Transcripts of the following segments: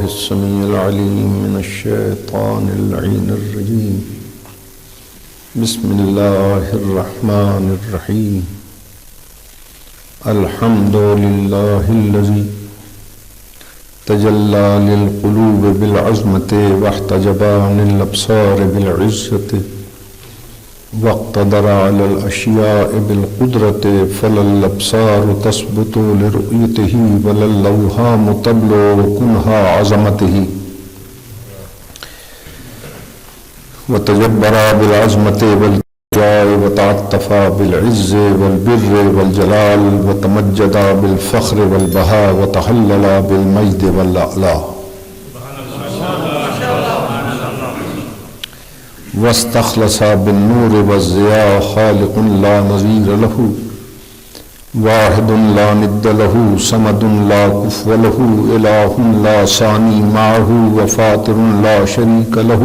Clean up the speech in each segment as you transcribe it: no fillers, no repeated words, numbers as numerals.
السميع العليم من الشيطان اللعين الرجيم. بسم الله الرحمن الرحيم. الحمد لله الذي تجلى للقلوب بالعظمة واحتجب عن الأبصار بالعزة واقتدر على الأشياء بالقدرة فلا الأبصار تثبت لرؤيته ولا الأوهام تبلغ كنها عظمته وتجبر بالعظمة والجاه وتعطف بالعز والبر والجلال وتمجد بالفخر والبهاء وتحلل بالمجد والعلا واستخلص بالنور والضياء خالق لا نظير له واحد لا ند له صمد لا كفو له إله لا ثاني معه وفاطر لا شريك له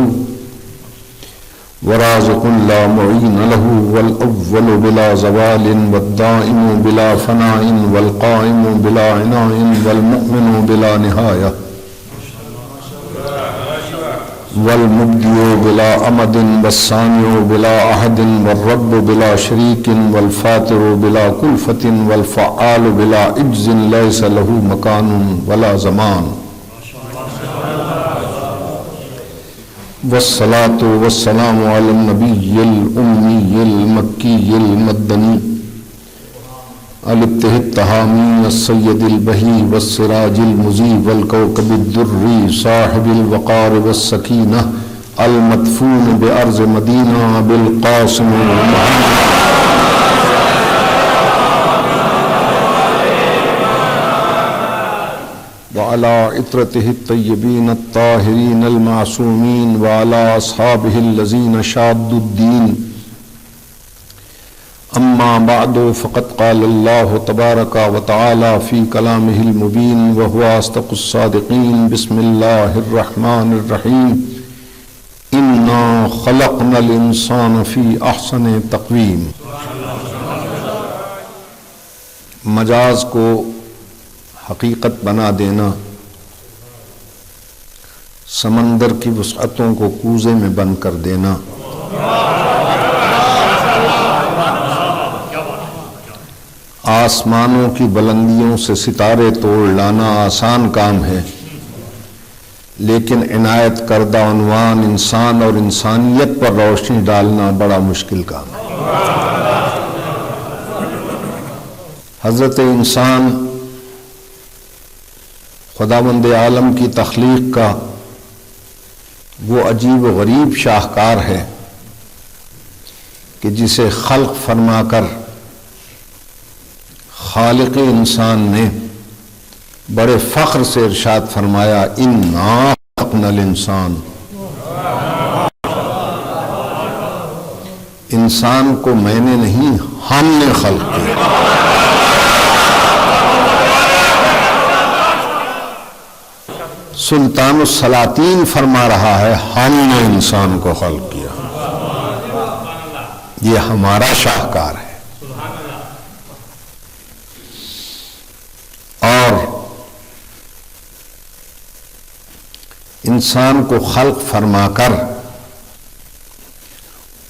ورازق لا معين له والأول بلا زوال والدائم بلا فناء والقائم بلا عناء والمؤمن بلا نهاية والمبدئ بلا أمد والصانع بلا أحد والرب بلا شريك والفاطر بلا كلفة والفعال بلا عجز ليس له مكان ولا زمان والصلاة والسلام على النبي الأمي المكي المدني الابتهى التهامي السيد البهي والسراج المضيء والكوكب الدري صاحب الوقار والسكينة المدفون بأرض مدينة بالقاسم وعلى عطرته الطيبين الطاهرين المعصومين وعلى أصحابه الذين شادوا الدين. أما بعد فقد قال الله تبارك وتعالى في كلامه المبين وهو أصدق الصادقين. بسم الله الرحمن الرحيم. إنا خلقنا الإنسان في أحسن تقويم. مجاز کو حقیقت بنا دینا، سمندر کی وسعتوں کو کوزے میں بند کر دینا، آسمانوں کی بلندیوں سے ستارے توڑ لانا آسان کام ہے، لیکن عنایت کردہ عنوان انسان اور انسانیت پر روشنی ڈالنا بڑا مشکل کام ہے۔ حضرت انسان خداوند عالم کی تخلیق کا وہ عجیب و غریب شاہکار ہے کہ جسے خلق فرما کر خالق انسان نے بڑے فخر سے ارشاد فرمایا، انا خلقنا الانسان، انسان کو میں نے نہیں ہم نے خلق کیا۔ سلطان السلاطین فرما رہا ہے ہم نے انسان کو خلق کیا، یہ ہمارا شاہکار ہے۔ اور انسان کو خلق فرما کر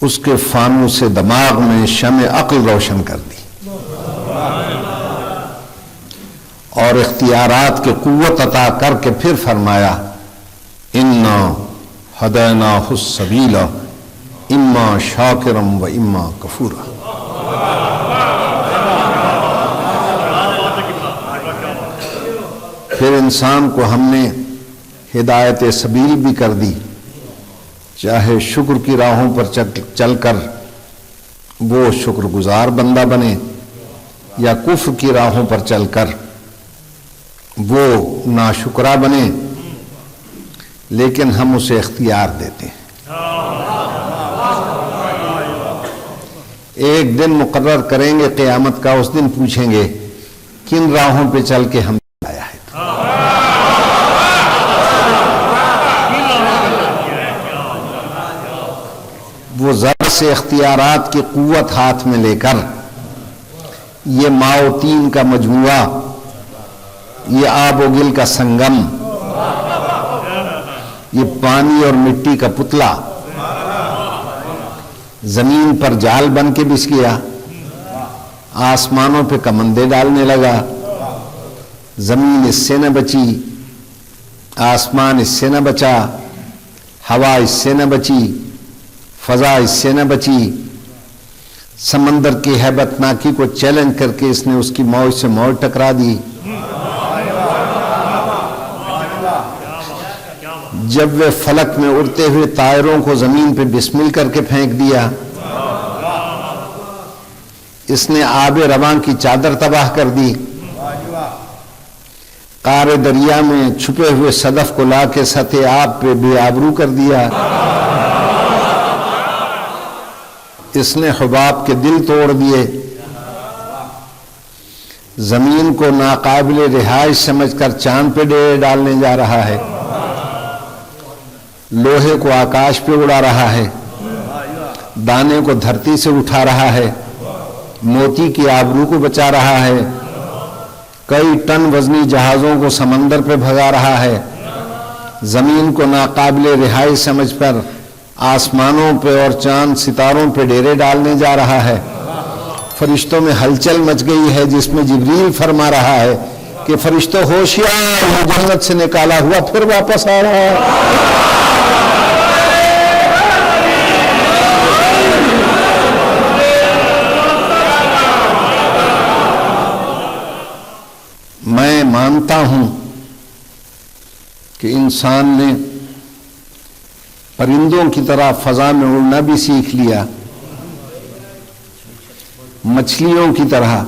اس کے فانوس سے دماغ میں شمع عقل روشن کر دی اور اختیارات کی قوت عطا کر کے پھر فرمایا، انا ہدیناہ السبیل اما شاکرا و اما کفورا۔ پھر انسان کو ہم نے ہدایت سبیل بھی کر دی، چاہے شکر کی راہوں پر چل کر وہ شکر گزار بندہ بنے یا کفر کی راہوں پر چل کر وہ ناشکرا بنے، لیکن ہم اسے اختیار دیتے ہیں۔ ایک دن مقرر کریں گے قیامت کا، اس دن پوچھیں گے کن راہوں پہ چل کے ہم آیا ہے۔ وہ ذرا سے اختیارات کی قوت ہاتھ میں لے کر یہ ماؤ تین کا مجموعہ، یہ آب و گل کا سنگم یہ پانی اور مٹی کا پتلا زمین پر جال بن کے بچھ گیا، آسمانوں پہ کمندے ڈالنے لگا، زمین اس سے نہ بچی، آسمان اس سے نہ بچا، ہوا اس سے نہ بچی، فضا اس سے نہ بچی، سمندر کی ہیبت ناکی کو چیلنج کر کے اس نے اس کی موج سے موج ٹکرا دی۔ جب وہ فلک میں اڑتے ہوئے طائروں کو زمین پہ بسمل کر کے پھینک دیا، اس نے آب رواں کی چادر تباہ کر دی، قعر دریا میں چھپے ہوئے صدف کو لا کے سطح آب پہ بے آبرو کر دیا، اس نے حباب کے دل توڑ دیے، زمین کو ناقابل رہائش سمجھ کر چاند پہ ڈیرے ڈالنے جا رہا ہے، لوہے کو آکاش پہ اڑا رہا ہے، دانے کو دھرتی سے اٹھا رہا ہے، موتی کی آبرو کو بچا رہا ہے، کئی ٹن وزنی جہازوں کو سمندر پہ بھگا رہا ہے، زمین کو ناقابل رہائش سمجھ کر آسمانوں پہ اور چاند ستاروں پہ ڈیرے ڈالنے جا رہا ہے۔ فرشتوں میں ہلچل مچ گئی ہے، جس میں جبریل فرما رہا ہے کہ فرشتوں ہوشیار، وہ جنت سے نکالا ہوا پھر واپس آ رہا ہے۔ میں مانتا ہوں کہ انسان نے پرندوں کی طرح فضا میں اڑنا بھی سیکھ لیا، مچھلیوں کی طرح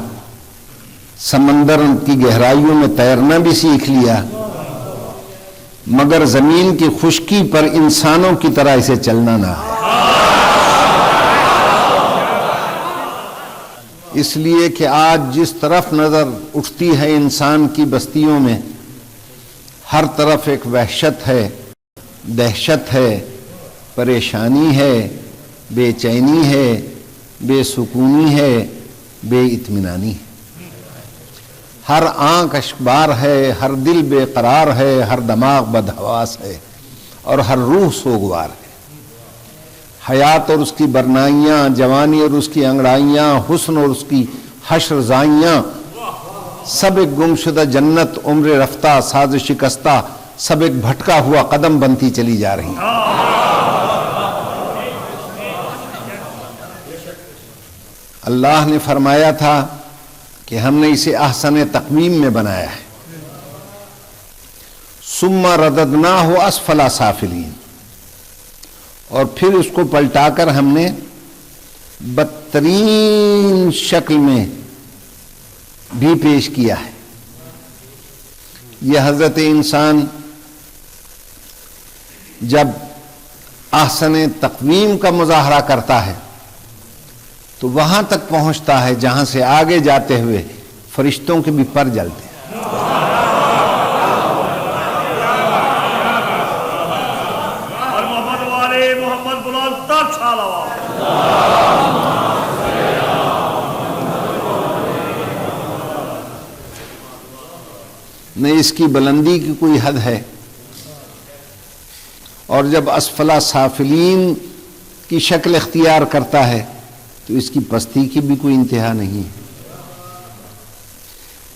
سمندر کی گہرائیوں میں تیرنا بھی سیکھ لیا، مگر زمین کی خشکی پر انسانوں کی طرح اسے چلنا نہ ہے۔ اس لیے کہ آج جس طرف نظر اٹھتی ہے انسان کی بستیوں میں، ہر طرف ایک وحشت ہے، دہشت ہے، پریشانی ہے، بے چینی ہے، بے سکونی ہے، بے اطمینانی ہے، ہر آنکھ اشکبار ہے، ہر دل بے قرار ہے، ہر دماغ بدحواس ہے، اور ہر روح سوگوار ہے۔ حیات اور اس کی برنائیاں، جوانی اور اس کی انگڑائیاں، حسن اور اس کی حشر زائیاں، سب ایک گمشدہ جنت، عمر رفتہ، ساز شکستہ، سب ایک بھٹکا ہوا قدم بنتی چلی جا رہی ہیں۔ اللہ نے فرمایا تھا کہ ہم نے اسے احسن تقویم میں بنایا ہے، ثم رددناہ اسفل سافلین، اور پھر اس کو پلٹا کر ہم نے بدترین شکل میں بھی پیش کیا ہے۔ یہ حضرت انسان جب احسن تقویم کا مظاہرہ کرتا ہے تو وہاں تک پہنچتا ہے جہاں سے آگے جاتے ہوئے فرشتوں کے بھی پر جلتے ہیں۔ نہ اس کی بلندی کی کوئی حد ہے، اور جب اسفلا سافلین کی شکل اختیار کرتا ہے تو اس کی پستی کی بھی کوئی انتہا نہیں ہے۔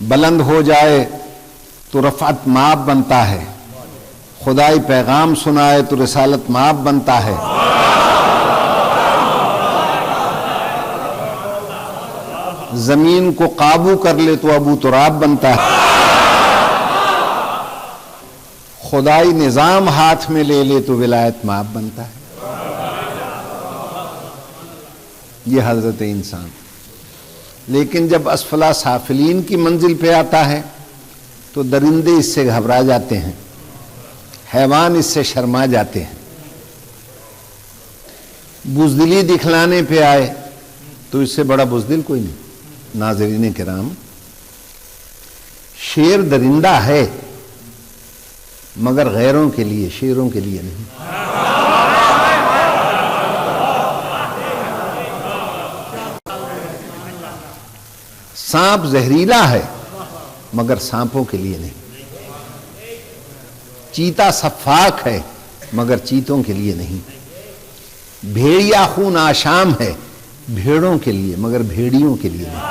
بلند ہو جائے تو رفعت مآب بنتا ہے، خدائی پیغام سنائے تو رسالت مآب بنتا ہے، زمین کو قابو کر لے تو ابو تراب بنتا ہے، خدائی نظام ہاتھ میں لے لے تو ولایت مآب بنتا ہے۔ یہ حضرت انسان، لیکن جب اسفلا سافلین کی منزل پہ آتا ہے تو درندے اس سے گھبرا جاتے ہیں، حیوان اس سے شرما جاتے ہیں، بزدلی دکھلانے پہ آئے تو اس سے بڑا بزدل کوئی نہیں۔ ناظرین کرام، شیر درندہ ہے مگر غیروں کے لیے، شیروں کے لیے نہیں۔ سانپ زہریلا ہے مگر سانپوں کے لیے نہیں۔ چیتا سفاک ہے مگر چیتوں کے لیے نہیں. بھیڑیا خون آشام ہے بھیڑوں کے لیے مگر بھیڑیوں کے لیے نہیں.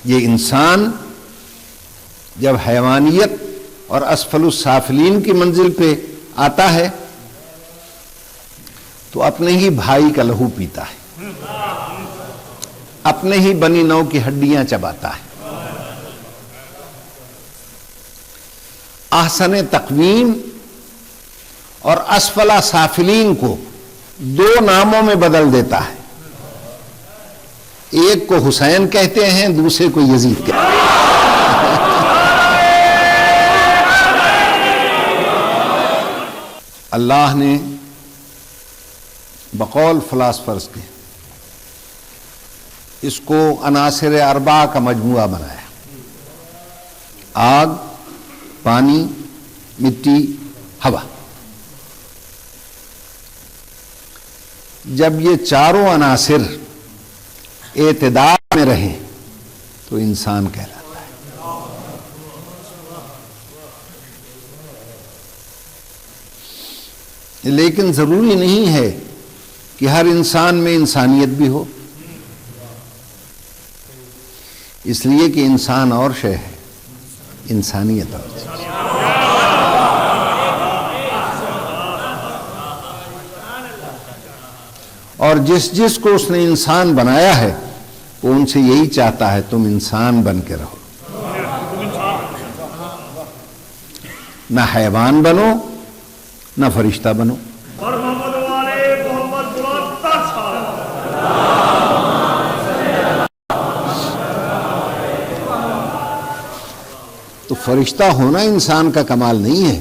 یہ انسان جب حیوانیت اور اسفل السافلین کی منزل پہ آتا ہے تو اپنے ہی بھائی کا لہو پیتا ہے، اپنے ہی بنی نو کی ہڈیاں چباتا ہے. احسن تقویم اور اسفل سافلین کو دو ناموں میں بدل دیتا ہے. ایک کو حسین کہتے ہیں، دوسرے کو یزید کہتے ہیں. اللہ نے بقول فلاسفرز کے اس کو عناصر اربعہ کا مجموعہ بنایا: آگ، پانی، مٹی، ہوا. جب یہ چاروں عناصر اعتدال میں رہیں تو انسان کہلاتا ہے. لیکن ضروری نہیں ہے کہ ہر انسان میں انسانیت بھی ہو، اس لیے کہ انسان اور شے ہے، انسانیت اور شے. اور جس کو اس نے انسان بنایا ہے وہ ان سے یہی چاہتا ہے تم انسان بن کے رہو، نہ حیوان بنو نہ فرشتہ بنو. تو فرشتہ ہونا انسان کا کمال نہیں ہے.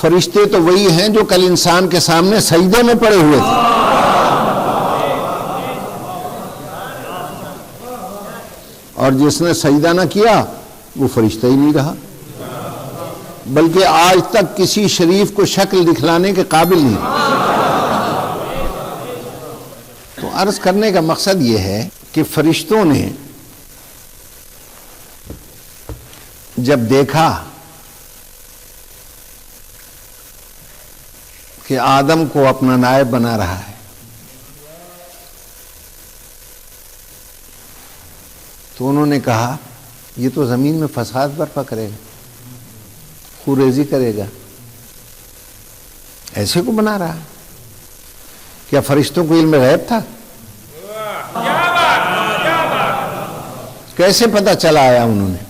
فرشتے تو وہی ہیں جو کل انسان کے سامنے سجدے میں پڑے ہوئے تھے. اور جس نے سجدہ نہ کیا وہ فرشتہ ہی نہیں رہا، بلکہ آج تک کسی شریف کو شکل دکھلانے کے قابل نہیں. تو عرض کرنے کا مقصد یہ ہے کہ فرشتوں نے جب دیکھا کہ آدم کو اپنا نائب بنا رہا ہے تو انہوں نے کہا یہ تو زمین میں فساد برپا کرے گا، خوریزی کرے گا، ایسے کو بنا رہا. کیا فرشتوں کو علم غیب تھا؟ کیسے پتہ چلا آیا انہوں نے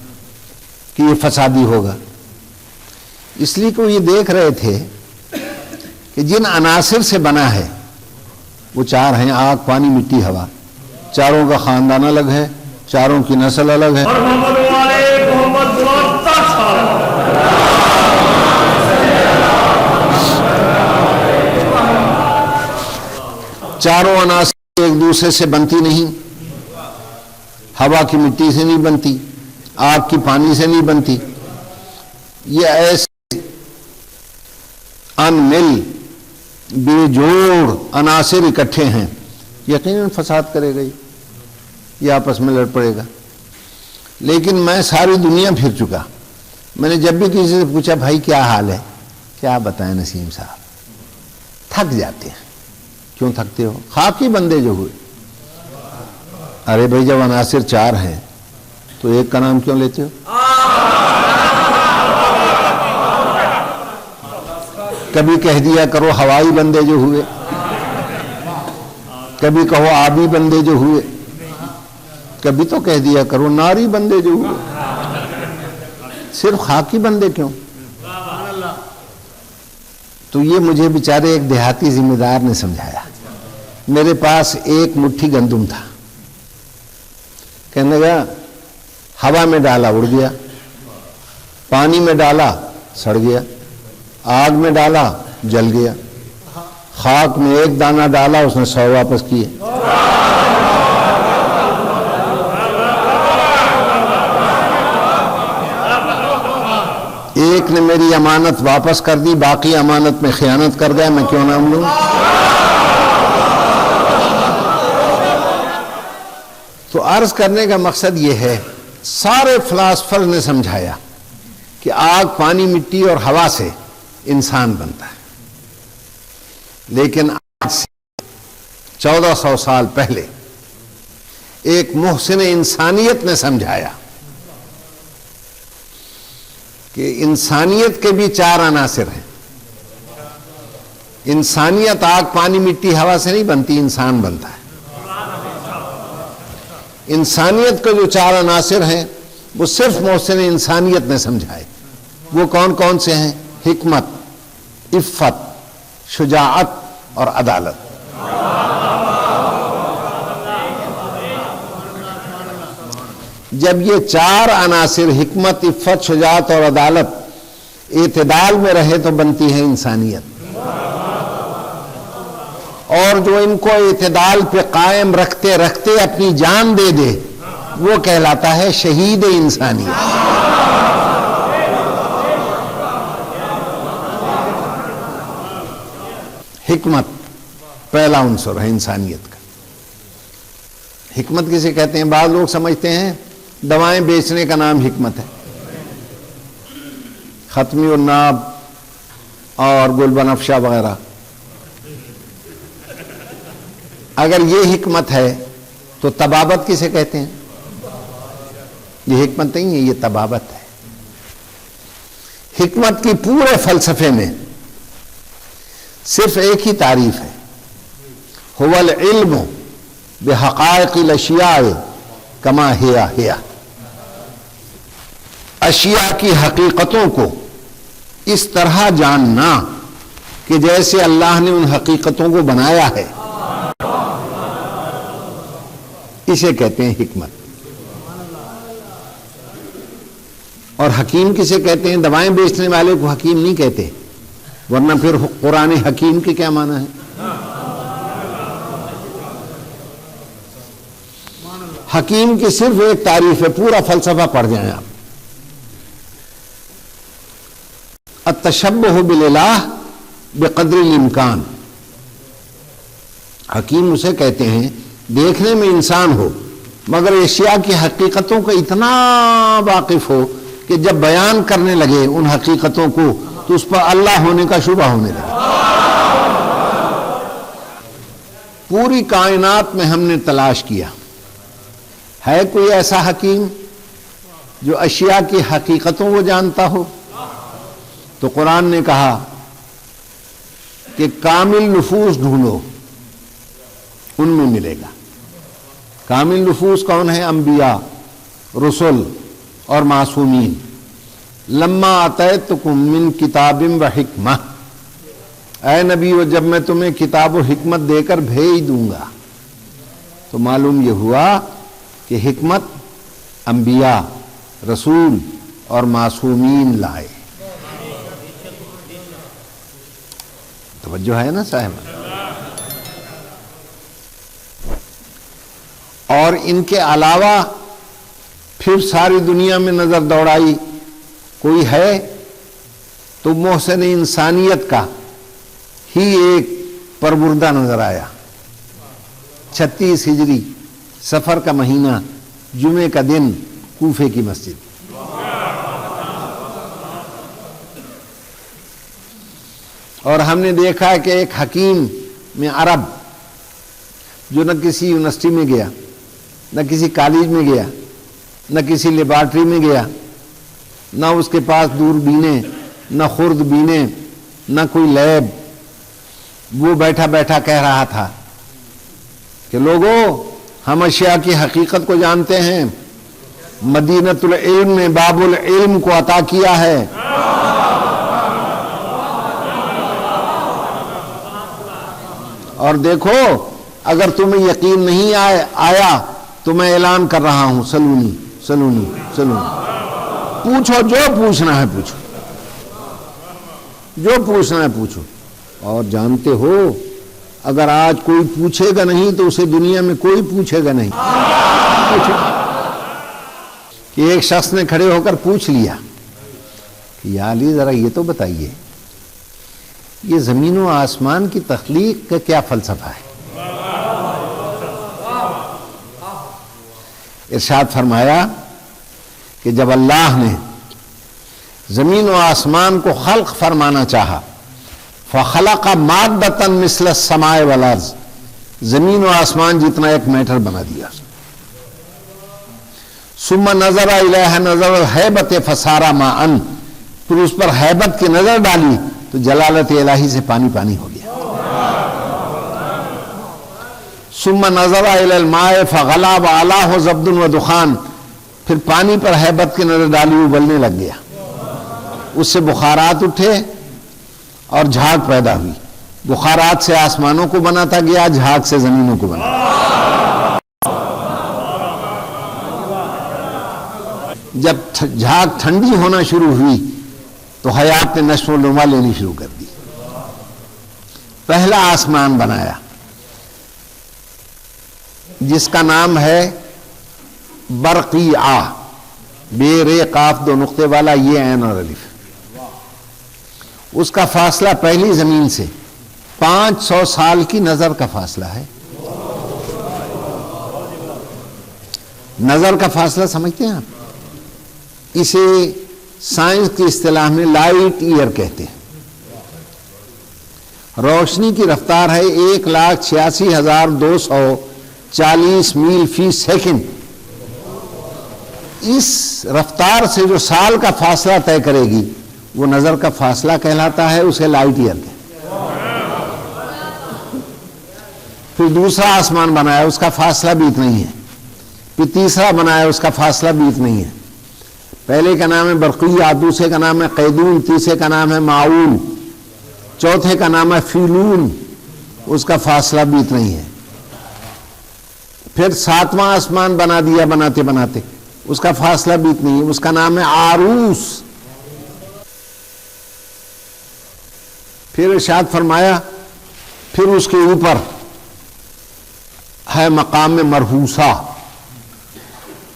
کہ یہ فسادی ہوگا؟ اس لیے کہ وہ یہ دیکھ رہے تھے کہ جن عناصر سے بنا ہے وہ چار ہیں: آگ، پانی، مٹی، ہوا. چاروں کا خاندان الگ ہے، چاروں کی نسل الگ ہے. چاروں عناصر ایک دوسرے سے بنتی نہیں. ہوا کی مٹی سے نہیں بنتی، آگ کی پانی سے نہیں بنتی. یہ ایسے ان مل بے جوڑ عناصر اکٹھے ہیں، یقیناً فساد کرے گا، یہ آپس میں لڑ پڑے گا. لیکن میں ساری دنیا پھر چکا، میں نے جب بھی کسی سے پوچھا بھائی کیا حال ہے، کیا بتائیں نسیم صاحب، تھک جاتے ہیں. کیوں تھکتے ہو؟ خاکی بندے جو ہوئے. ارے بھائی جب عناصر چار ہیں تو ایک کا نام کیوں لیتے ہو؟ کبھی کہہ دیا کرو ہوائی بندے جو ہوئے، کبھی کہو آبی بندے جو ہوئے، کبھی تو کہہ دیا کرو ناری بندے جو ہوئے. صرف خاکی بندے کیوں؟ تو یہ مجھے بیچارے ایک دیہاتی ذمہ دار نے سمجھایا. میرے پاس ایک مٹھی گندم تھا، کہنے لگا ہوا میں ڈالا اڑ گیا، پانی میں ڈالا سڑ گیا، آگ میں ڈالا جل گیا، خاک میں ایک دانہ ڈالا اس نے 100 واپس کیے. ایک نے میری امانت واپس کر دی، باقی امانت میں خیانت کر گیا، میں کیوں نام لوں؟ تو عرض کرنے کا مقصد یہ ہے، سارے فلاسفر نے سمجھایا کہ آگ، پانی، مٹی اور ہوا سے انسان بنتا ہے. لیکن آج سے 1400 سال پہلے ایک محسن انسانیت نے سمجھایا کہ انسانیت کے بھی 4 عناصر ہیں. انسانیت آگ پانی مٹی ہوا سے نہیں بنتی، انسان بنتا ہے. انسانیت کے جو 4 عناصر ہیں وہ صرف محسن انسانیت نے سمجھائے. وہ کون کون سے ہیں؟ حکمت، عفت، شجاعت اور عدالت. جب یہ 4 عناصر حکمت، عفت، شجاعت اور عدالت اعتدال میں رہے تو بنتی ہے انسانیت. اور جو ان کو اعتدال پہ قائم رکھتے رکھتے اپنی جان دے دے وہ کہلاتا ہے شہید انسانیت. حکمت پہلا عنصر ہے انسانیت کا. حکمت کسے کہتے ہیں؟ بعض لوگ سمجھتے ہیں دوائیں بیچنے کا نام حکمت ہے. ختمی الناب اور گل بنفشہ وغیرہ. اگر یہ حکمت ہے تو طبابت کسے کہتے ہیں؟ یہ حکمت نہیں ہے، یہ طبابت ہے. حکمت کی پورے فلسفے میں صرف ایک ہی تعریف ہے، هو العلم بحقائق الاشیاء کما ہی. اشیاء کی حقیقتوں کو اس طرح جاننا کہ جیسے اللہ نے ان حقیقتوں کو بنایا ہے، اسے کہتے ہیں حکمت. اور حکیم کسے کہتے ہیں؟ دوائیں بیچنے والے کو حکیم نہیں کہتے، ورنہ پھر قرآن حکیم کے کیا معنی ہے؟ حکیم کی صرف ایک تعریف ہے، پورا فلسفہ پڑھ جائیں آپ. التشبہ بالالہ بقدر الامکان. حکیم اسے کہتے ہیں دیکھنے میں انسان ہو مگر اشیاء کی حقیقتوں کا اتنا واقف ہو کہ جب بیان کرنے لگے ان حقیقتوں کو تو اس پر اللہ ہونے کا شبہ ہونے لگے. پوری کائنات میں ہم نے تلاش کیا، ہے کوئی ایسا حکیم جو اشیاء کی حقیقتوں کو جانتا ہو؟ تو قرآن نے کہا کہ کامل نفوس ڈھونڈو، ان میں ملے گا. کامل نفوس کون ہے؟ انبیاء، رسل اور معصومین. لما آتیتکم من کتاب و حکمہ، اے نبی وہ جب میں تمہیں کتاب و حکمت دے کر بھیج دوں گا. تو معلوم یہ ہوا کہ حکمت انبیاء، رسول اور معصومین لائے. توجہ ہے نا صاحب؟ اور ان کے علاوہ پھر ساری دنیا میں نظر دوڑائی، کوئی ہے تو محسن انسانیت کا ہی ایک پربردہ نظر آیا. 36 ہجری سفر کا مہینہ، جمعے کا دن، کوفے کی مسجد. اور ہم نے دیکھا کہ ایک حکیم میں عرب جو نہ کسی یونیورسٹی میں گیا، نہ کسی کالج میں گیا، نہ کسی لیبارٹری میں گیا، نہ اس کے پاس دوربینیں، نہ خوردبینیں، نہ کوئی لیب، وہ بیٹھا بیٹھا کہہ رہا تھا کہ لوگوں ہم اشیاء کی حقیقت کو جانتے ہیں، مدینۃ العلم نے باب العلم کو عطا کیا ہے. اور دیکھو اگر تمہیں یقین نہیں آیا تو میں اعلان کر رہا ہوں، سلونی سلونی سلونی. پوچھو جو پوچھنا ہے پوچھو، جو پوچھنا ہے پوچھو. اور جانتے ہو اگر آج کوئی پوچھے گا نہیں تو اسے دنیا میں کوئی پوچھے گا نہیں. کہ ایک شخص نے کھڑے ہو کر پوچھ لیا کہ یا علی ذرا یہ تو بتائیے یہ زمین و آسمان کی تخلیق کا کیا فلسفہ ہے؟ ارشاد فرمایا کہ جب اللہ نے زمین و آسمان کو خلق فرمانا چاہا، فخلق مادۃ مثل السماء والارض، زمین و آسمان جتنا ایک میٹر بنا دیا. ثم نظر الیہ نظر الہیبۃ فصار ماء، پھر اس پر ہیبت کی نظر ڈالی تو جلالت الہی سے پانی پانی ہو گیا. ثم نظر الی الماء فغلی وعلاه زبد ودخان، پھر پانی پر ہیبت کی نظر ڈالی، ابلنے لگ گیا، اس سے بخارات اٹھے اور جھاگ پیدا ہوئی. بخارات سے آسمانوں کو بناتا گیا، جھاگ سے زمینوں کو بناتا. جب جھاگ ٹھنڈی ہونا شروع ہوئی تو حیات نے نشو و نما لینی شروع کر دی. پہلا آسمان بنایا جس کا نام ہے برقیعہ، بے رے قاف دو نقطے والا، یہ عین اور الف. اس کا فاصلہ پہلی زمین سے 500 سال کی نظر کا فاصلہ ہے. نظر کا فاصلہ سمجھتے ہیں آپ؟ اسے سائنس کی اصطلاح میں لائٹ ایئر کہتے ہیں. روشنی کی رفتار ہے 1,86,240 میل فی سیکنڈ. اس رفتار سے جو سال کا فاصلہ طے کرے گی وہ نظر کا فاصلہ کہلاتا ہے، اسے لائٹ ایئر کہتے ہیں. پھر دوسرا آسمان بنایا، اس کا فاصلہ بھی اتنا ہی ہے. پھر تیسرا بنایا، اس کا فاصلہ بھی اتنا ہی ہے. پہلے کا نام ہے برقیہ، دوسرے کا نام ہے قیدون، تیسرے کا نام ہے معول، چوتھے کا نام ہے فیلون، اس کا فاصلہ بھی اتنا ہی ہے. پھر ساتواں آسمان بنا دیا بناتے بناتے، اس کا فاصلہ بھی اتنا ہی ہے، اس کا نام ہے عروس. پھر ارشاد فرمایا پھر اس کے اوپر ہے مقام مرحوسہ،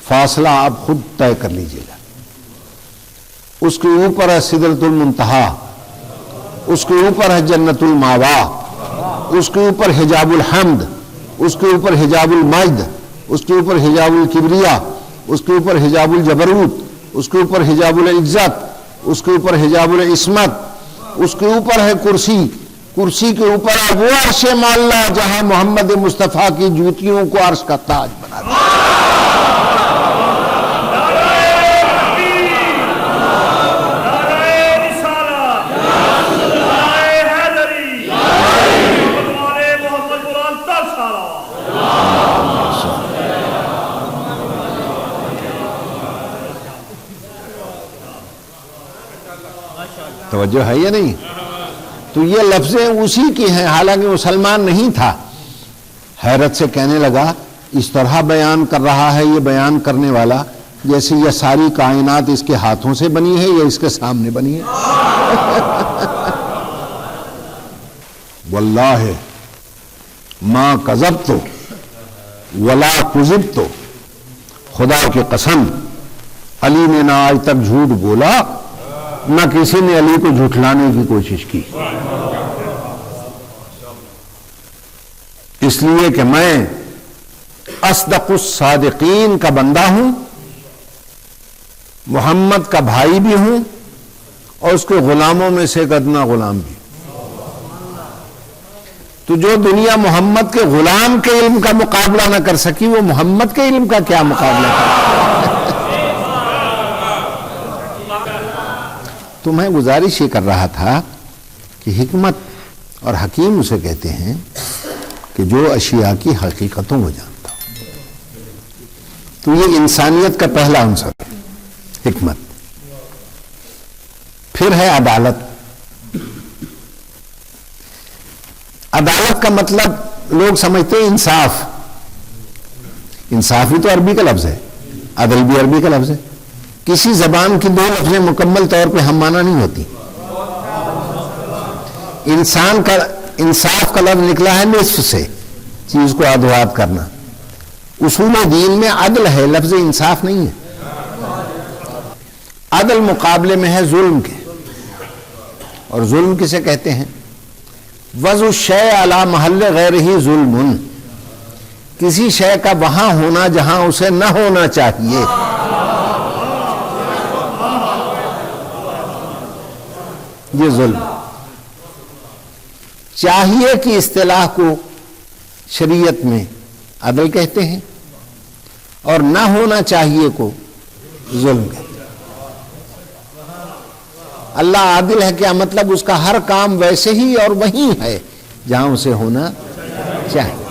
فاصلہ آپ خود طے کر لیجیے گا. اس کے اوپر ہے سدرۃ المنتہا، اس کے اوپر ہے جنت الماوا، اس کے اوپر حجاب الحمد، اس کے اوپر حجاب المجد، اس کے اوپر حجاب الکبریا، اس کے اوپر حجاب الجبروت، اس کے اوپر حجاب العزت، اس کے اوپر حجاب العصمت، اس کے اوپر ہے کرسی، کرسی کے اوپر ہے وہ عرش معلیٰ جہاں محمد مصطفیٰ کی جوتیوں کو عرش کا تاج بنا دیا. توجہ ہے یا نہیں؟ تو یہ لفظیں اسی کی ہیں، حالانکہ مسلمان نہیں تھا. حیرت سے کہنے لگا اس طرح بیان کر رہا ہے یہ بیان کرنے والا جیسے یہ ساری کائنات اس کے ہاتھوں سے بنی ہے یا اس کے سامنے بنی ہے. واللہ ما کذبت ولا کذبت، خدا کی قسم علی نے نہ آج تک جھوٹ بولا نہ کسی نے علی کو جھٹلانے کی کوشش کی. اس لیے کہ میں اصدق الصادقین کا بندہ ہوں، محمد کا بھائی بھی ہوں اور اس کے غلاموں میں سے ایک ادنا غلام بھی. تو جو دنیا محمد کے غلام کے علم کا مقابلہ نہ کر سکی وہ محمد کے علم کا کیا مقابلہ کرے. تو میں گزارش یہ کر رہا تھا کہ حکمت اور حکیم اسے کہتے ہیں کہ جو اشیاء کی حقیقتوں کو جانتا ہو. تو یہ انسانیت کا پہلا عنصر ہے حکمت. پھر ہے عدالت. عدالت کا مطلب لوگ سمجھتے ہیں انصاف. انصاف بھی تو عربی کا لفظ ہے، عدل بھی عربی کا لفظ ہے. کسی زبان کی دو لفظیں مکمل طور پہ ہم معنی نہیں ہوتی. انسان کا انصاف کا لفظ نکلا ہے نصف سے، چیز کو آدھوات کرنا. اصول دین میں عدل ہے، لفظ انصاف نہیں ہے. عدل مقابلے میں ہے ظلم کے. اور ظلم کسے کہتے ہیں؟ وضع الشیء علی محل غیرہ ظلم، کسی شے کا وہاں ہونا جہاں اسے نہ ہونا چاہیے. یہ ظلم. چاہیے کی اصطلاح کو شریعت میں عدل کہتے ہیں اور نہ ہونا چاہیے کو ظلم کہتے ہیں. اللہ عادل ہے کیا مطلب؟ اس کا ہر کام ویسے ہی اور وہیں ہے جہاں اسے ہونا چاہیے،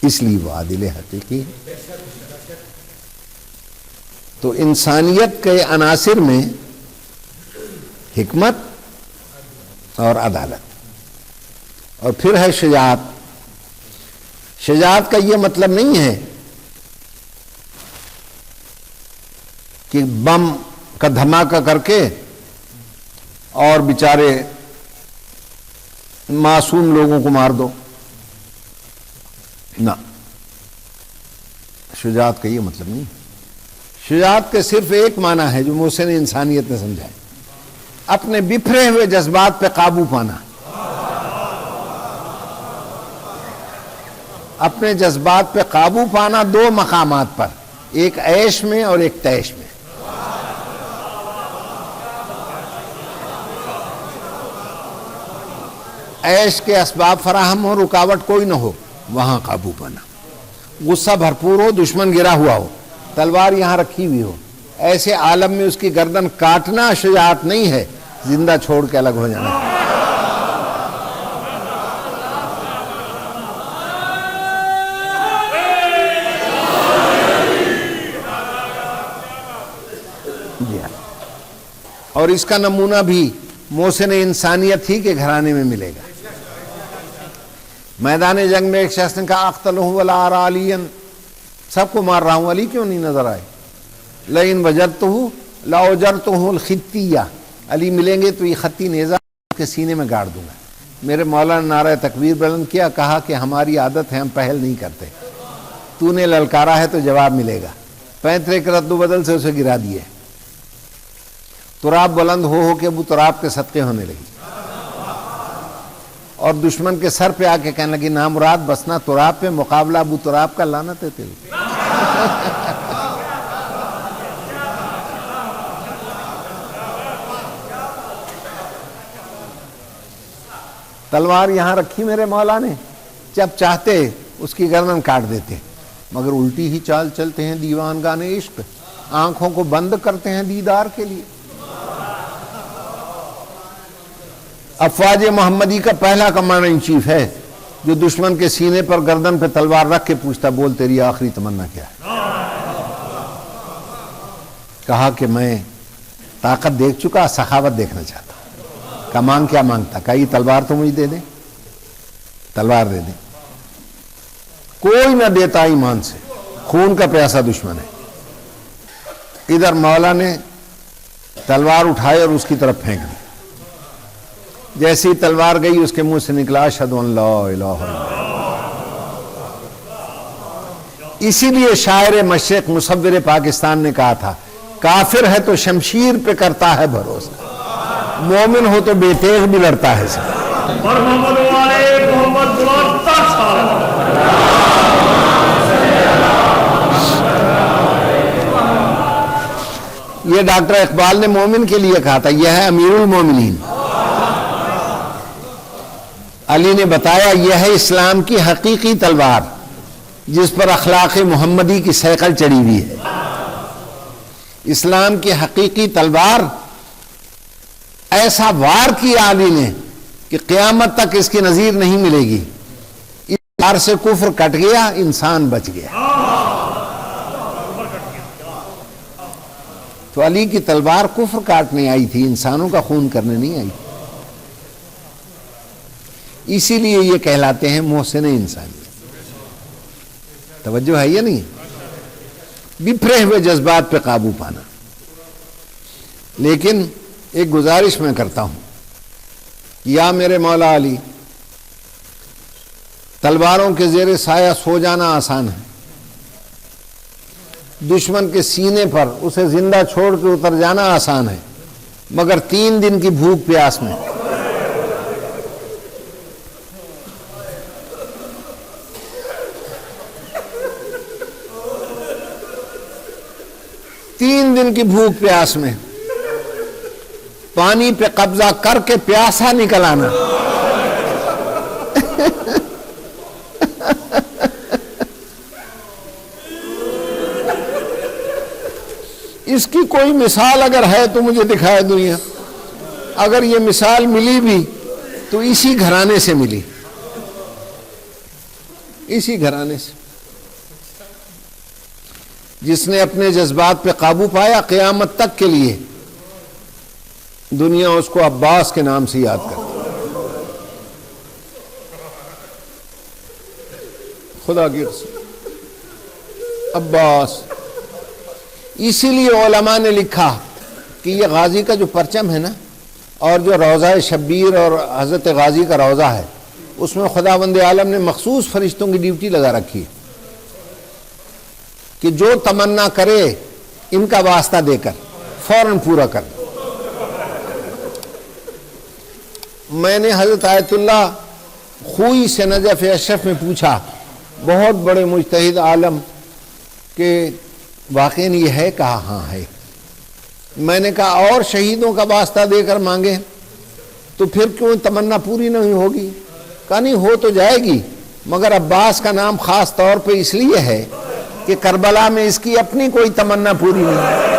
اس لیے وہ عادل حقیقی ہے. تو انسانیت کے عناصر میں حکمت اور عدالت، اور پھر ہے شجاعت. شجاعت کا یہ مطلب نہیں ہے کہ بم کا دھماکہ کر کے اور بیچارے معصوم لوگوں کو مار دو، نہ، شجاعت کا یہ مطلب نہیں. شجاعت کے صرف ایک معنی ہے جو محسن انسانیت نے سمجھا ہے، اپنے بفرے ہوئے جذبات پہ قابو پانا. اپنے جذبات پہ قابو پانا دو مقامات پر، ایک عیش میں اور ایک تیش میں. عیش کے اسباب فراہم ہو، رکاوٹ کوئی نہ ہو، وہاں قابو پانا. غصہ بھرپور ہو، دشمن گرا ہوا ہو، تلوار یہاں رکھی ہوئی ہو، ایسے عالم میں اس کی گردن کاٹنا شجاعت نہیں ہے، زندہ چھوڑ کے الگ ہو جانا. اور اس کا نمونہ بھی محسن انسانیت ہی کے گھرانے میں ملے گا. میدان جنگ میں ایک شخص نے کہا اقتلہ ولا ارى علیا، سب کو مار رہا ہوں، علی کیوں نہیں نظر آئے؟ لئن وجدتہ لاوجرتہ الخطیہ، علی ملیں گے تو یہ خطی نیزہ کے سینے میں گاڑ دوں گا. میرے مولا نے نعرہ تکبیر بلند کیا، کہا کہ ہماری عادت ہے ہم پہل نہیں کرتے، تو نے للکارا ہے تو جواب ملے گا. پینترے کے رد و بدل سے اسے گرا دیے. تراب بلند ہو کے ابو تراب کے صدقے ہونے لگی، اور دشمن کے سر پہ آ کے کہنے لگی نامراد بسنا تراب پہ، مقابلہ ابو تراب کا، لعنت ہے تیری. تلوار یہاں رکھی میرے مولا نے، جب چاہتے اس کی گردن کاٹ دیتے، مگر الٹی ہی چال چلتے ہیں دیوان گانے عشق، آنکھوں کو بند کرتے ہیں دیدار کے لیے. افواج محمدی کا پہلا کمانڈر ان چیف ہے جو دشمن کے سینے پر گردن پہ تلوار رکھ کے پوچھتا بول تیری آخری تمنا کیا ہے؟ کہا کہ میں طاقت دیکھ چکا، سخاوت دیکھنا چاہتا ہوں. کہا مانگ کیا مانگتا؟ کہا یہ تلوار تو مجھے دے دیں، تلوار دے دیں. کوئی نہ دیتا ایمان سے، خون کا پیاسا دشمن ہے. ادھر مولا نے تلوار اٹھائی اور اس کی طرف پھینک دی. جیسی تلوار گئی اس کے منہ سے نکلا اشہد ان لا الہ الا اللہ. اسی لیے شاعر مشرق مصور پاکستان نے کہا تھا کافر ہے تو شمشیر پہ کرتا ہے بھروسہ، مومن ہو تو بے تیغ بھی لڑتا ہے. یہ ڈاکٹر اقبال نے مومن کے لیے کہا تھا، یہ ہے امیر المومنین. علی نے بتایا یہ ہے اسلام کی حقیقی تلوار جس پر اخلاق محمدی کی سیکل چڑھی ہوئی ہے. اسلام کی حقیقی تلوار ایسا وار کیا علی نے کہ قیامت تک اس کی نظیر نہیں ملے گی. اس وار سے کفر کٹ گیا، انسان بچ گیا. تو علی کی تلوار کفر کاٹنے آئی تھی، انسانوں کا خون کرنے نہیں آئی. اسی لیے یہ کہلاتے ہیں محسن انسانیت. توجہ ہے یا نہیں؟ بفرے ہوئے جذبات پہ قابو پانا. لیکن ایک گزارش میں کرتا ہوں، یا میرے مولا علی، تلواروں کے زیر سایہ سو جانا آسان ہے، دشمن کے سینے پر اسے زندہ چھوڑ کے اتر جانا آسان ہے، مگر 3 دن کی بھوک پیاس میں 3 دن کی بھوک پیاس میں پانی پہ قبضہ کر کے پیاسا نکل آنا. اس کی کوئی مثال اگر ہے تو مجھے دکھائے دنیا. اگر یہ مثال ملی بھی تو اسی گھرانے سے ملی, اسی گھرانے سے. جس نے اپنے جذبات پہ قابو پایا, قیامت تک کے لیے دنیا اس کو عباس کے نام سے یاد کرتی. خدا کی قسم, عباس. اسی لیے علماء نے لکھا کہ یہ غازی کا جو پرچم ہے نا, اور جو روضہ شبیر اور حضرت غازی کا روضہ ہے, اس میں خداوند عالم نے مخصوص فرشتوں کی ڈیوٹی لگا رکھی ہے کہ جو تمنا کرے ان کا واسطہ دے کر فوراً پورا کر. میں نے حضرت آیت اللہ خوئی سے نجف اشرف میں پوچھا, بہت بڑے مجتہد عالم, کہ واقعی یہ ہے؟ کہا ہاں ہے. میں نے کہا اور شہیدوں کا واسطہ دے کر مانگے تو پھر کیوں تمنا پوری نہیں ہوگی؟ کہا نہیں, ہو تو جائے گی, مگر عباس کا نام خاص طور پہ اس لیے ہے کہ کربلا میں اس کی اپنی کوئی تمنا پوری نہیں.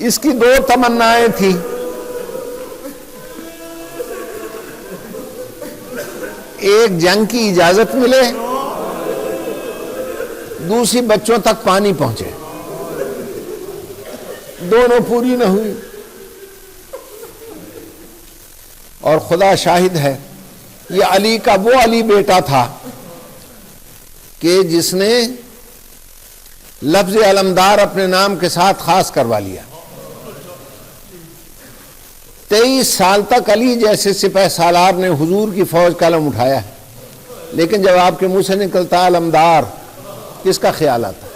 اس کی دو تمنائیں تھیں, ایک جنگ کی اجازت ملے, دوسری بچوں تک پانی پہنچے. دونوں پوری نہ ہوئی. اور خدا شاہد ہے, یہ علی کا وہ علی بیٹا تھا کہ جس نے لفظ علمدار اپنے نام کے ساتھ خاص کروا لیا. 23 سال تک علی جیسے سپہ سالار نے حضور کی فوج کا علم اٹھایا ہے, لیکن جب آپ کے منہ سے نکلتا علمدار, کس کا خیال آتا؟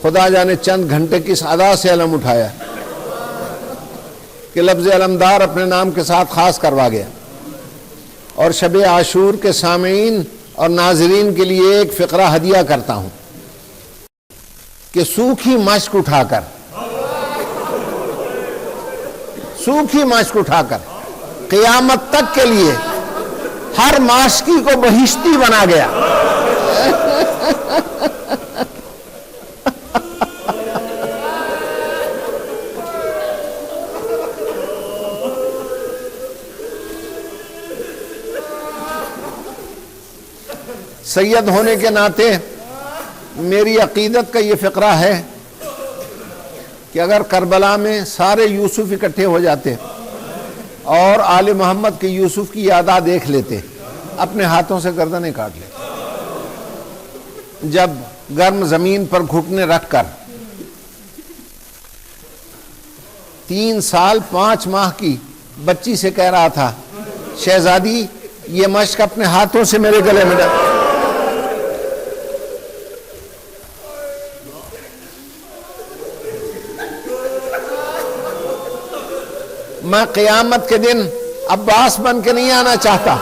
خدا جانے چند گھنٹے کس ادا سے علم اٹھایا کہ لفظ علمدار اپنے نام کے ساتھ خاص کروا گیا. اور شب عاشور کے سامعین اور ناظرین کے لیے ایک فقرہ ہدیہ کرتا ہوں کہ سوکھی مشک اٹھا کر قیامت تک کے لیے ہر ماشکی کو بہشتی بنا گیا. سید ہونے کے ناطے میری عقیدت کا یہ فقرہ ہے کہ اگر کربلا میں سارے یوسف اکٹھے ہو جاتے اور آل محمد کے یوسف کی یادہ دیکھ لیتے, اپنے ہاتھوں سے گردنیں کاٹ لیتے. جب گرم زمین پر گھٹنے رکھ کر 3 سال 5 ماہ کی بچی سے کہہ رہا تھا, شہزادی یہ مشق اپنے ہاتھوں سے میرے گلے میں ڈال. میں قیامت کے دن عباس بن کے نہیں آنا چاہتا,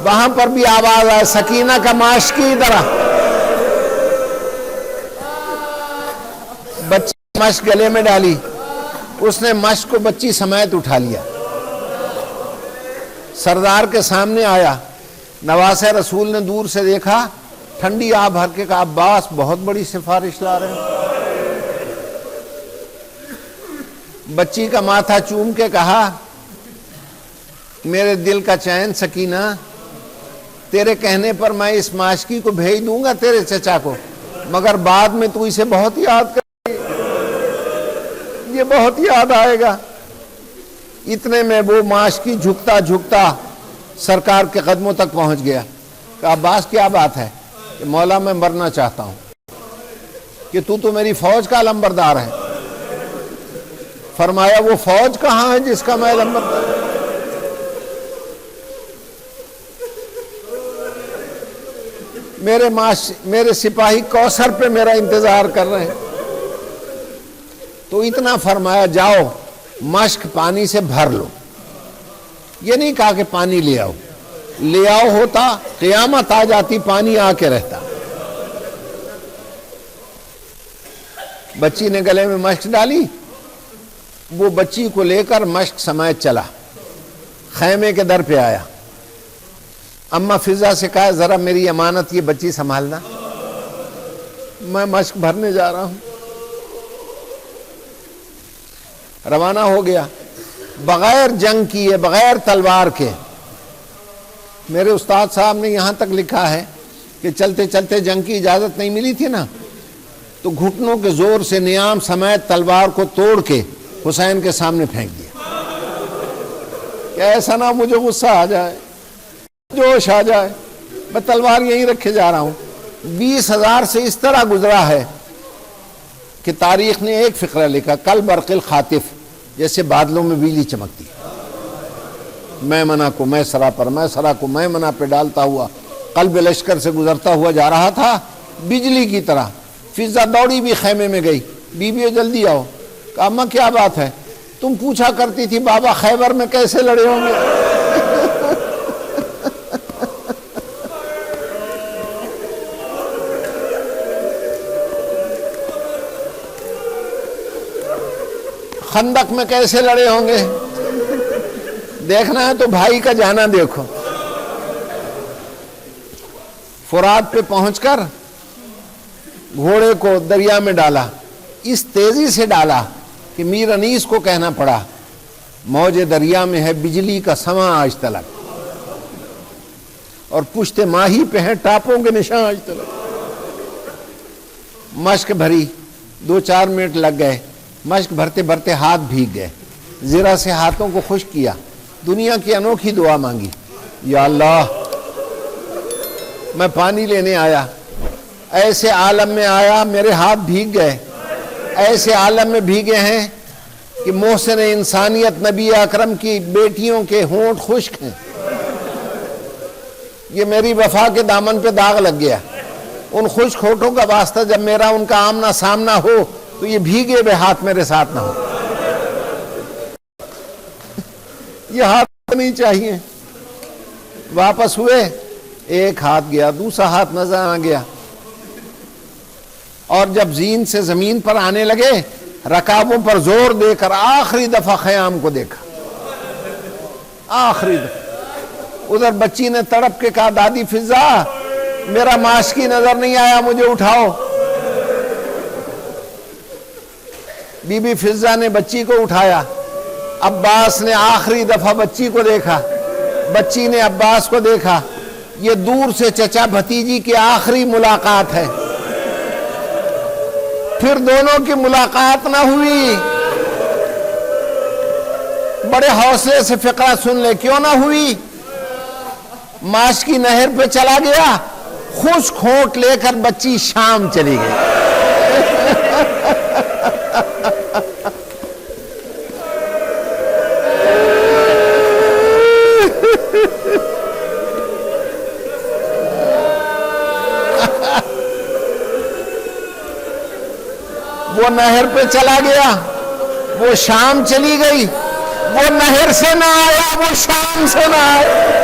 وہاں پر بھی آواز آئے سکینہ کا ماشکی طرح. بچی مشق گلے میں ڈالی, اس نے مشق کو بچی سمیت اٹھا لیا, سردار کے سامنے آیا. نواز رسول نے دور سے دیکھا, ٹھنڈی آب بھر کے کہا عباس بہت بڑی سفارش لا رہے ہیں. بچی کا ماتھا چوم کے کہا میرے دل کا چین سکینہ, تیرے کہنے پر میں اس ماشکی کو بھیج دوں گا تیرے چچا کو, مگر بعد میں تو اسے بہت یاد کرے, یہ بہت یاد آئے گا. اتنے میں وہ ماشکی جھکتا جھکتا سرکار کے قدموں تک پہنچ گیا. کہا عباس کیا بات ہے؟ کہ مولا میں مرنا چاہتا ہوں. کہ تو میری فوج کا علمبردار ہے. فرمایا وہ فوج کہاں ہے جس کا میں علمبردار ہوں؟ میرے سپاہی کوثر پہ میرا انتظار کر رہے ہیں. تو اتنا فرمایا جاؤ مشک پانی سے بھر لو. یہ نہیں کہا کہ پانی لے آؤ, لے آؤ ہوتا، قیامت آ جاتی، پانی آ کے رہتا۔ بچی نے گلے میں مشک ڈالی، وہ بچی کو لے کر مشک سمیت چلا، خیمے کے در پہ آیا، اماں فضا سے کہا ذرا میری امانت یہ بچی سنبھالنا، میں مشک بھرنے جا رہا ہوں۔ روانہ ہو گیا، بغیر جنگ کیے، بغیر تلوار کے۔ میرے استاد صاحب نے یہاں تک لکھا ہے کہ چلتے چلتے جنگ کی اجازت نہیں ملی تھی نا، تو گھٹنوں کے زور سے نیام سمیت تلوار کو توڑ کے حسین کے سامنے پھینک دیا کہ ایسا نہ مجھے غصہ آ جائے، جوش آ جائے، میں تلوار یہیں رکھے جا رہا ہوں۔ 20,000 سے اس طرح گزرا ہے کہ تاریخ نے ایک فقرہ لکھا، کل برق الخاطف، جیسے بادلوں میں بجلی چمکتی، میمنہ کو میسرہ پر، میسرہ کو میمنہ پہ ڈالتا ہوا قلب لشکر سے گزرتا ہوا جا رہا تھا، بجلی کی طرح۔ فضا دوڑی بھی خیمے میں گئی، بیوی جلدی آؤ۔ کہا اماں کیا بات ہے؟ تم پوچھا کرتی تھی بابا خیبر میں کیسے لڑے ہوں گے۔ خندق میں کیسے لڑے ہوں گے؟ دیکھنا ہے تو بھائی کا جانا دیکھو۔ فرات پہ پہنچ کر گھوڑے کو دریا میں ڈالا، اس تیزی سے ڈالا کہ میر انیس کو کہنا پڑا موج دریا میں ہے بجلی کا سماں آج تلک، اور پشت ماہی پہ ہیں ٹاپوں کے نشان آج تلک۔ مشک بھری، 2-4 منٹ لگ گئے، مشک بھرتے بھرتے ہاتھ بھیگ گئے، زرہ سے ہاتھوں کو خشک کیا، دنیا کی انوکھی دعا مانگی، یا اللہ میں پانی لینے آیا، ایسے عالم میں آیا میرے ہاتھ بھیگ گئے، ایسے عالم میں بھیگے ہیں کہ محسن انسانیت نبی اکرم کی بیٹیوں کے ہونٹ خشک ہیں، یہ میری وفا کے دامن پہ داغ لگ گیا۔ ان خشک ہونٹوں کا واسطہ جب میرا ان کا آمنا سامنا ہو تو یہ بھیگے ہوئے ہاتھ میرے ساتھ نہ ہو، یہ ہاتھ نہیں چاہیے۔ واپس ہوئے، ایک ہاتھ گیا، دوسرا ہاتھ نظر آ گیا، اور جب زین سے زمین پر آنے لگے، رکابوں پر زور دے کر آخری دفعہ خیام کو دیکھا، آخری دفعہ۔ ادھر بچی نے تڑپ کے کہا دادی فضا میرا ماشکی نظر نہیں آیا، مجھے اٹھاؤ۔ بی بی فضا نے بچی کو اٹھایا، عباس نے آخری دفعہ بچی کو دیکھا، بچی نے عباس کو دیکھا، یہ دور سے چچا بھتیجی کی آخری ملاقات ہے، پھر دونوں کی ملاقات نہ ہوئی۔ بڑے حوصلے سے فقرہ سن لے، کیوں نہ ہوئی؟ ماش کی نہر پہ چلا گیا، خشک ہونٹ لے کر بچی شام چلی گئی۔ وہ نہر پہ چلا گیا، وہ شام چلی گئی، وہ نہر سے نہ آیا، وہ شام سے نہ آیا۔